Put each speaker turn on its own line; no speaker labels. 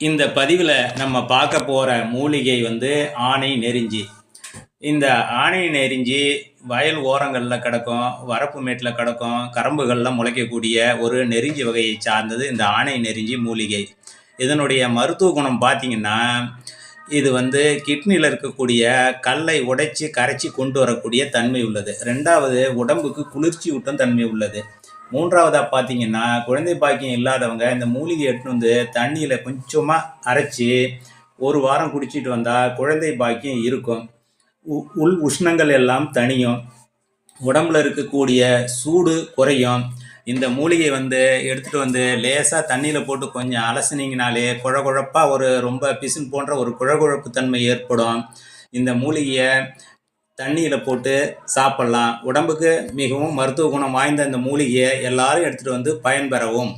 இந்த பதிவில் நம்ம பார்க்க போகிற மூலிகை வந்து ஆனை நெருஞ்சி. இந்த ஆனை நெருஞ்சி வயல் ஓரங்களில் கிடக்கும், வரப்பு மேட்டில் கிடக்கும், கரம்புகளில் முளைக்கக்கூடிய ஒரு நெருஞ்சி வகையை சார்ந்தது இந்த ஆனை நெருஞ்சி மூலிகை. இதனுடைய மருத்துவ குணம் பார்த்திங்கன்னா, இது வந்து கிட்னியில் இருக்கக்கூடிய கல்லை உடைச்சி கரைச்சி கொண்டு வரக்கூடிய தன்மை உள்ளது. ரெண்டாவது, உடம்புக்கு குளிர்ச்சி ஊட்டும் தன்மை உள்ளது. மூன்றாவதாக பார்த்தீங்கன்னா, குழந்தை பாக்கியம் இல்லாதவங்க இந்த மூலிகை எடுத்துன்னு வந்து தண்ணியில் கொஞ்சமாக அரைச்சி ஒரு வாரம் குடிச்சிட்டு வந்தால் குழந்தை பாக்கியம் இருக்கும். உள் உஷ்ணங்கள் எல்லாம் தணியும், உடம்புல இருக்கக்கூடிய சூடு குறையும். இந்த மூலிகை வந்து எடுத்துகிட்டு வந்து லேசாக தண்ணியில் போட்டு கொஞ்சம் அலசினீங்கனாலே குழகுழப்பாக ஒரு ரொம்ப பிசின் போன்ற ஒரு குழகுழப்பு தன்மை ஏற்படும். இந்த மூலிகையை தண்ணியில் போட்டு சாப்பிட்லாம். உடம்புக்கு மிகவும் மருத்துவ குணம் வாய்ந்த இந்த மூலிகையை எல்லாரும் எடுத்துகிட்டு வந்து பயன்பெறவும்.